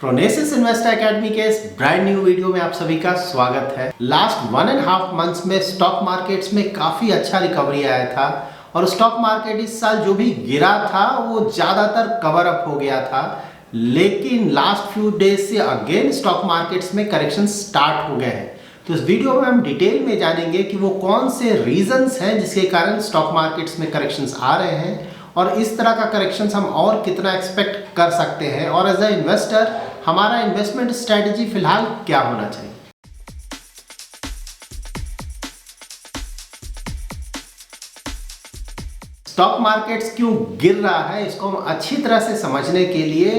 प्रोनेसिस investor academy के इस brand new video में आप सभी का स्वागत है। लास्ट 1.5 मंथ्स में स्टॉक मार्केट्स में काफी अच्छा रिकवरी आया था और स्टॉक मार्केट इस साल जो भी गिरा था वो ज्यादातर कवर अप हो गया था, लेकिन लास्ट फ्यू डेज से अगेन स्टॉक मार्केट्स में करेक्शन स्टार्ट हो गए हैं। तो इस वीडियो में हम डिटेल में जानेंगे कि वो कौन से रीजंस हैं जिसके कारण स्टॉक मार्केट्स में करेक्शंस आ रहे हैं और इस तरह का करेक्शंस हम और कितना एक्सपेक्ट कर सकते हैं और एज अ इन्वेस्टर हमारा इन्वेस्टमेंट स्ट्रेटजी फिलहाल क्या होना चाहिए। स्टॉक मार्केट्स क्यों गिर रहा है इसको हम अच्छी तरह से समझने के लिए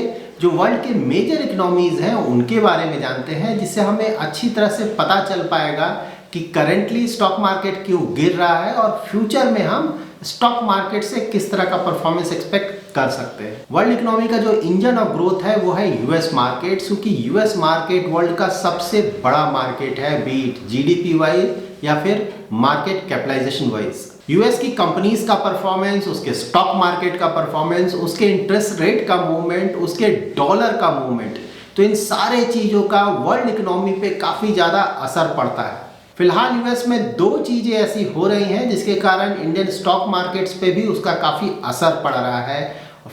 जो वर्ल्ड के मेजर इकोनॉमीज हैं उनके बारे में जानते हैं, जिससे हमें अच्छी तरह से पता चल पाएगा कि करेंटली स्टॉक मार्केट क्यों गिर रहा है और फ्यूचर में हम स्टॉक मार्केट से किस तरह का परफॉर्मेंस एक्सपेक्ट कर सकते हैं। वर्ल्ड इकोनॉमी का जो इंजन ऑफ ग्रोथ है वो है यूएस मार्केट, क्योंकि यूएस मार्केट वर्ल्ड का सबसे बड़ा मार्केट है, बीट जीडीपी वाइज या फिर मार्केट कैपिटलाइजेशन वाइज। यूएस की कंपनीज का परफॉर्मेंस, उसके स्टॉक मार्केट का परफॉर्मेंस, उसके इंटरेस्ट रेट का मूवमेंट, उसके डॉलर का मूवमेंट, तो इन सारे चीजों का वर्ल्ड इकोनॉमी पे काफी ज्यादा असर पड़ता है। फिलहाल यूएस में दो चीजें ऐसी हो रही हैं जिसके कारण इंडियन स्टॉक मार्केट्स पे भी उसका काफी असर पड़ रहा है।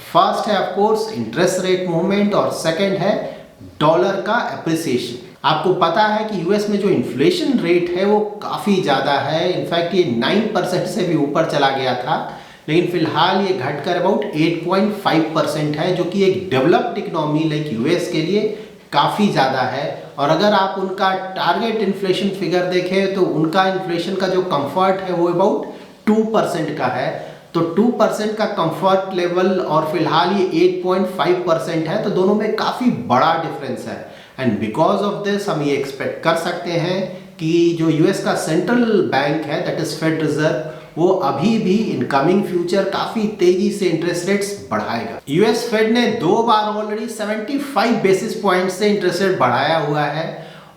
फर्स्ट है of course interest rate movement और सेकंड है डॉलर का एप्रिसिएशन। आपको पता है कि यूएस में जो इन्फ्लेशन रेट है वो काफी ज्यादा है, इनफैक्ट ये 9% से भी ऊपर चला गया था, लेकिन फिलहाल ये घटकर अबाउट 8.5% है, जो कि एक डेवलप्ड इकोनॉमी लाइक यूएस के लिए काफी ज्यादा है। और अगर आप उनका टारगेट इन्फ्लेशन फिगर देखें तो उनका इन्फ्लेशन का जो कंफर्ट है वो अबाउट 2% का है, तो 2% का कंफर्ट लेवल और फिलहाल ये 8.5% है, तो दोनों में काफी बड़ा डिफरेंस है। एंड बिकॉज ऑफ दिस हम ये एक्सपेक्ट कर सकते हैं कि जो यूएस का सेंट्रल बैंक है दैट इज फेड रिजर्व, वो अभी भी इन कमिंग फ्यूचर काफी तेजी से इंटरेस्ट रेट्स बढ़ाएगा। यूएस फेड ने 2 बार ऑलरेडी 75 बेसिस पॉइंट से इंटरेस्ट रेट बढ़ाया हुआ है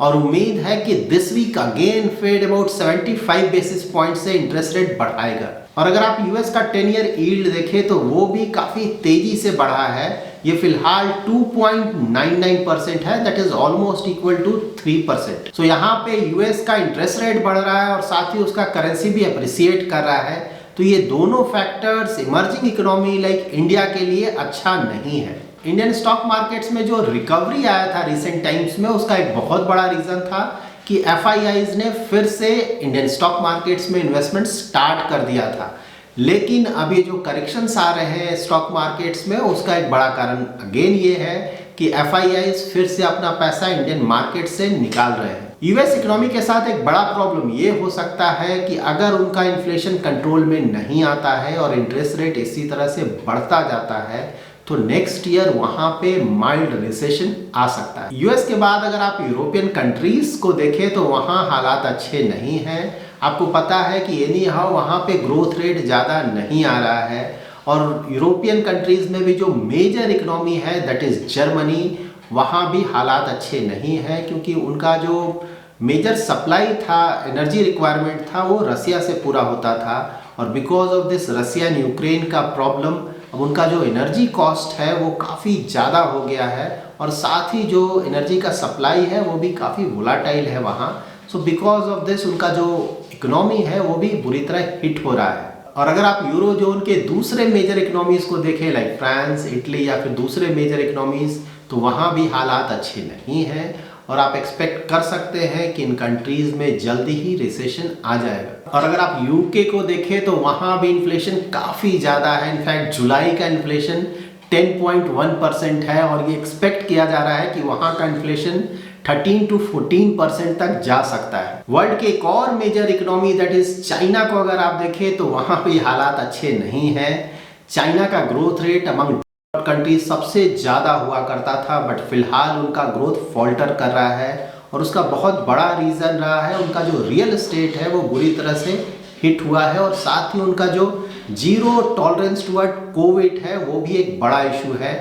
और उम्मीद है कि this week again fed about 75 basis point से इंटरेस्ट रेट बढ़ाएगा। और अगर आप यूएस का 10 ईयर यील्ड देखें तो वो भी काफी तेजी से बढ़ा है, ये फिलहाल 2.99% है, that is almost equal to 3%। So यहाँ पे यूएस का इंटरेस्ट रेट बढ़ रहा है और साथ ही उसका करेंसी भी अप्रिसिएट कर रहा है, तो ये दोनों factors emerging economy like India के लिए अच्छा नहीं है। इंडियन स्टॉक मार्केट्स में जो रिकवरी आया था रिसेंट टाइम्स में, उसका एक बहुत बड़ा रीजन था कि एफआईआईज ने फिर से इंडियन स्टॉक मार्केट्स में इन्वेस्टमेंट स्टार्ट कर दिया था, लेकिन अब ये जो करेक्शंस आ रहे हैं स्टॉक मार्केट्स में उसका एक बड़ा कारण अगेन ये है कि एफआईआईज फिर से अपना पैसा इंडियन मार्केट से निकाल रहे हैं। यूएस इकोनॉमी के साथ एक बड़ा प्रॉब्लम ये हो सकता है कि अगर उनका इन्फ्लेशन कंट्रोल में नहीं आता है और इंटरेस्ट रेट इसी तरह से बढ़ता जाता है तो नेक्स्ट ईयर वहां पे माइल्ड रिसेशन आ सकता है। यूएस के बाद अगर आप यूरोपियन कंट्रीज को देखें तो वहां हालात अच्छे नहीं हैं। आपको पता है कि एनी हाउ वहां पे ग्रोथ रेट ज़्यादा नहीं आ रहा है और यूरोपियन कंट्रीज में भी जो मेजर इकोनॉमी है दैट इज जर्मनी, वहाँ भी हालात अच्छे नहीं हैं, क्योंकि उनका जो मेजर सप्लाई था, एनर्जी रिक्वायरमेंट था, वो रसिया से पूरा होता था और because of this Russia and Ukraine का प्रॉब्लम अब उनका जो एनर्जी कॉस्ट है वो काफ़ी ज़्यादा हो गया है और साथ ही जो एनर्जी का सप्लाई है वो भी काफ़ी वोलाटाइल है वहाँ। सो बिकॉज ऑफ दिस उनका जो इकोनॉमी है वो भी बुरी तरह हिट हो रहा है। और अगर आप यूरो जोन के दूसरे मेजर इकोनॉमीज को देखें लाइक फ्रांस, इटली या फिर दूसरे मेजर इकोनॉमीज, तो वहाँ भी हालात अच्छे नहीं हैं और आप एक्सपेक्ट कर सकते हैं कि इन कंट्रीज में जल्दी ही रिसेशन आ जाएगा। और अगर आप यूके को देखें तो वहाँ भी इन्फ्लेशन काफ़ी ज़्यादा है, इनफैक्ट जुलाई का इन्फ्लेशन 10.1% है और ये एक्सपेक्ट किया जा रहा है कि वहाँ का इन्फ्लेशन 13 to 14% तक जा सकता है। वर्ल्ड के एक और major economy that is China को अगर आप देखें तो वहाँ पे हालात अच्छे नहीं हैं। चाइना का ग्रोथ रेट अमंग कंट्री सबसे ज़्यादा हुआ करता था, बट फिलहाल उनका ग्रोथ फॉल्टर कर रहा है और उसका बहुत बड़ा रीज़न रहा है उनका जो रियल एस्टेट है वो बुरी तरह से हिट हुआ है और साथ ही उनका जो जीरो टॉलरेंस टुवर्ड कोविड है वो भी एक बड़ा इशू है।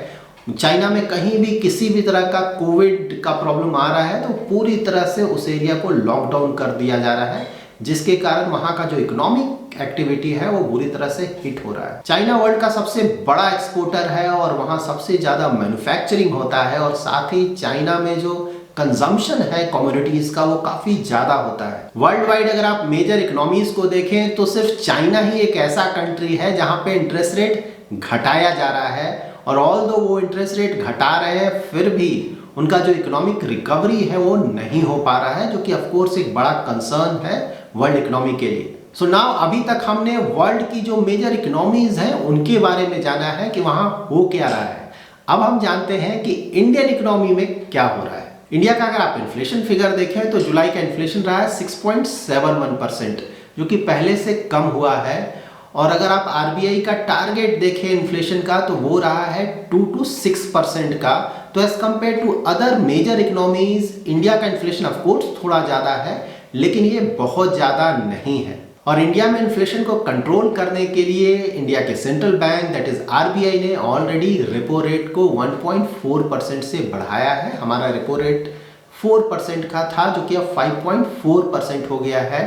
चाइना में कहीं भी किसी भी तरह का कोविड का प्रॉब्लम आ रहा है तो पूरी तरह से उस एरिया को लॉकडाउन कर दिया जा रहा है, जिसके कारण वहाँ का जो इकोनॉमिक इकोनॉमिक एक्टिविटी है वो बुरी तरह से हिट हो रहा है। चाइना वर्ल्ड का सबसे बड़ा एक्सपोर्टर है और वहाँ सबसे ज़्यादा मैन्युफैक्चरिंग होता है और साथ ही चाइना में जो कंजम्पशन है कमोडिटीज का वो काफी ज्यादा होता है। वर्ल्ड वाइड अगर आप मेजर इकोनॉमीज को देखें तो सिर्फ चाइना ही एक ऐसा कंट्री है जहां पे इंटरेस्ट रेट घटाया जा रहा है और ऑल दो वो इंटरेस्ट रेट घटा रहे हैं फिर भी उनका जो इकोनॉमिक रिकवरी है वो नहीं हो पा रहा है, जो कि ऑफ कोर्स एक बड़ा कंसर्न है वर्ल्ड इकोनॉमी के लिए। सो नाउ अभी तक हमने वर्ल्ड की जो मेजर इकोनॉमीज हैं उनके बारे में जाना है कि वहां हो क्या रहा है। अब हम जानते हैं कि इंडियन इकोनॉमी में क्या हो रहा है। इंडिया का अगर आप इन्फ्लेशन फिगर देखें तो जुलाई का इन्फ्लेशन रहा है 6.71%, जो कि पहले से कम हुआ है। और अगर आप आरबीआई का टारगेट देखें इन्फ्लेशन का तो वो रहा है 2 to 6% का। तो as compare to other major economies India का इन्फ्लेशन ऑफ कोर्स थोड़ा ज़्यादा है, लेकिन ये बहुत ज़्यादा नहीं है। और इंडिया में इन्फ्लेशन को कंट्रोल करने के लिए इंडिया के central bank that is RBI ने ऑलरेडी रेपो रेट को 1.4% से बढ़ाया है। हमारा रेपो रेट 4% का था जो कि अब 5.4% हो गया है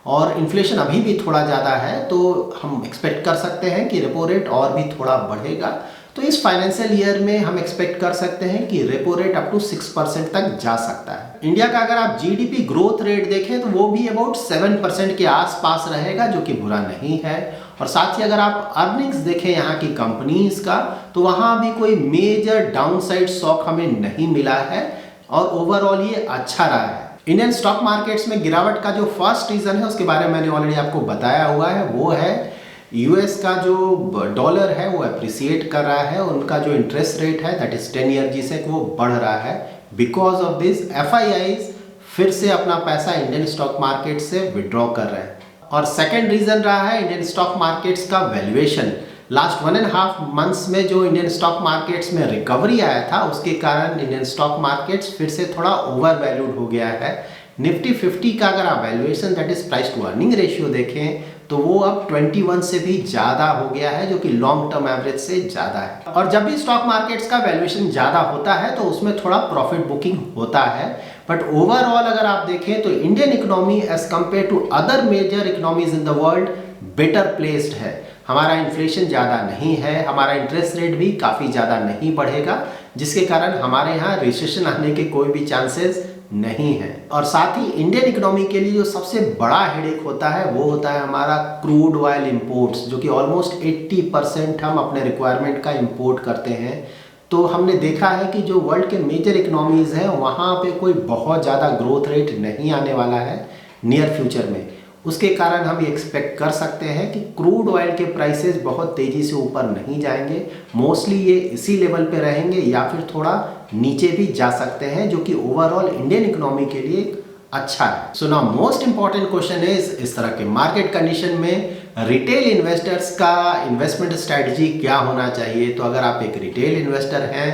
और इन्फ्लेशन अभी भी थोड़ा ज़्यादा है, तो हम एक्सपेक्ट कर सकते हैं कि रेपो रेट और भी थोड़ा बढ़ेगा। तो इस फाइनेंशियल ईयर में हम एक्सपेक्ट कर सकते हैं कि रेपो रेट अप टू 6% तक जा सकता है। इंडिया का अगर आप जीडीपी ग्रोथ रेट देखें तो वो भी अबाउट 7% के आसपास रहेगा, जो कि बुरा नहीं है। और साथ ही अगर आप अर्निंग्स देखें यहाँ की कंपनीज का तो वहाँ भी कोई मेजर डाउनसाइड शॉक हमें नहीं मिला है और ओवरऑल ये अच्छा रहा है। इंडियन स्टॉक मार्केट्स में गिरावट का जो फर्स्ट रीजन है उसके बारे में मैंने ऑलरेडी आपको बताया हुआ है, वो है यूएस का जो डॉलर है वो अप्रिसिएट कर रहा है और उनका जो इंटरेस्ट रेट है दैट इज 10 ईयर जिसे वो बढ़ रहा है। बिकॉज ऑफ दिस एफआईआईज फिर से अपना पैसा इंडियन स्टॉक मार्केट से विड्रॉ कर रहे हैं। और सेकेंड रीजन रहा है इंडियन स्टॉक मार्केट्स का वैल्यूएशन। लास्ट 1.5 मंथ्स में जो इंडियन स्टॉक मार्केट्स में रिकवरी आया था उसके कारण इंडियन स्टॉक मार्केट्स फिर से थोड़ा ओवर वैल्यूड हो गया है। निफ्टी 50 का अगर आप valuation that is price to earning ratio देखें तो वो अब 21 से भी ज़्यादा हो गया है, जो कि लॉन्ग टर्म एवरेज से ज़्यादा है। और जब भी स्टॉक मार्केट्स का वैल्यूएशन ज़्यादा होता है तो उसमें थोड़ा प्रॉफिट बुकिंग होता है, बट ओवरऑल अगर आप देखें तो Indian economy as compare to other major economies in the world better placed है। हमारा इन्फ्लेशन ज़्यादा नहीं है, हमारा इंटरेस्ट रेट भी काफ़ी ज़्यादा नहीं बढ़ेगा, जिसके कारण हमारे यहाँ रिसेशन आने के कोई भी चांसेस नहीं है। और साथ ही इंडियन इकोनॉमी के लिए जो सबसे बड़ा हेडेक होता है वो होता है हमारा क्रूड ऑयल इंपोर्ट्स, जो कि ऑलमोस्ट 80% हम अपने रिक्वायरमेंट का इंपोर्ट करते हैं। तो हमने देखा है कि जो वर्ल्ड के मेजर इकोनॉमीज हैं वहाँ पे कोई बहुत ज़्यादा ग्रोथ रेट नहीं आने वाला है नियर फ्यूचर में। उसके कारण हम ये एक्सपेक्ट कर सकते हैं कि क्रूड ऑयल के प्राइसेस बहुत तेज़ी से ऊपर नहीं जाएंगे, मोस्टली ये इसी लेवल पे रहेंगे या फिर थोड़ा नीचे भी जा सकते हैं, जो कि ओवरऑल इंडियन इकोनॉमी के लिए अच्छा है। So now most important question इस तरह के मार्केट कंडीशन में रिटेल इन्वेस्टर्स का इन्वेस्टमेंट स्ट्रैटेजी क्या होना चाहिए। तो अगर आप एक रिटेल इन्वेस्टर हैं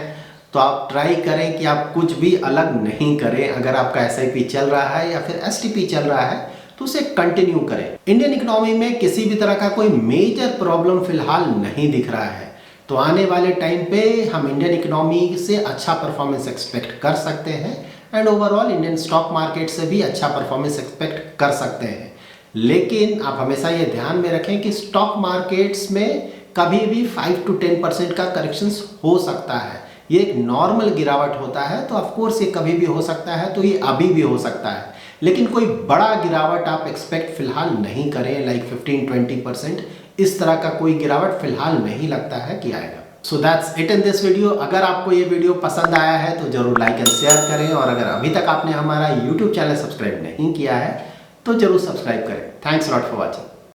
तो आप ट्राई करें कि आप कुछ भी अलग नहीं करें। अगर आपका SIP चल रहा है या फिर STP चल रहा है तो उसे कंटिन्यू करें। इंडियन इकोनॉमी में किसी भी तरह का कोई मेजर प्रॉब्लम फिलहाल नहीं दिख रहा है, तो आने वाले टाइम पे हम इंडियन इकोनॉमी से अच्छा परफॉर्मेंस एक्सपेक्ट कर सकते हैं and overall Indian stock market से भी अच्छा परफॉर्मेंस एक्सपेक्ट कर सकते हैं। लेकिन आप हमेशा ये ध्यान में रखें कि स्टॉक मार्केट्स में कभी भी 5 to 10% का करेक्शंस हो सकता है। ये एक नॉर्मल गिरावट होता है, तो ऑफकोर्स ये कभी भी हो सकता है, तो ये अभी भी हो सकता है। लेकिन कोई बड़ा गिरावट आप एक्सपेक्ट फिलहाल नहीं करें, लाइक 15-20%। इस तरह का कोई गिरावट फिलहाल नहीं लगता है कि आएगा। So that's it in this video. अगर आपको ये वीडियो पसंद आया है तो जरूर लाइक एंड शेयर करें, और अगर अभी तक आपने हमारा YouTube चैनल सब्सक्राइब नहीं किया है तो जरूर सब्सक्राइब करें। Thanks lot for watching.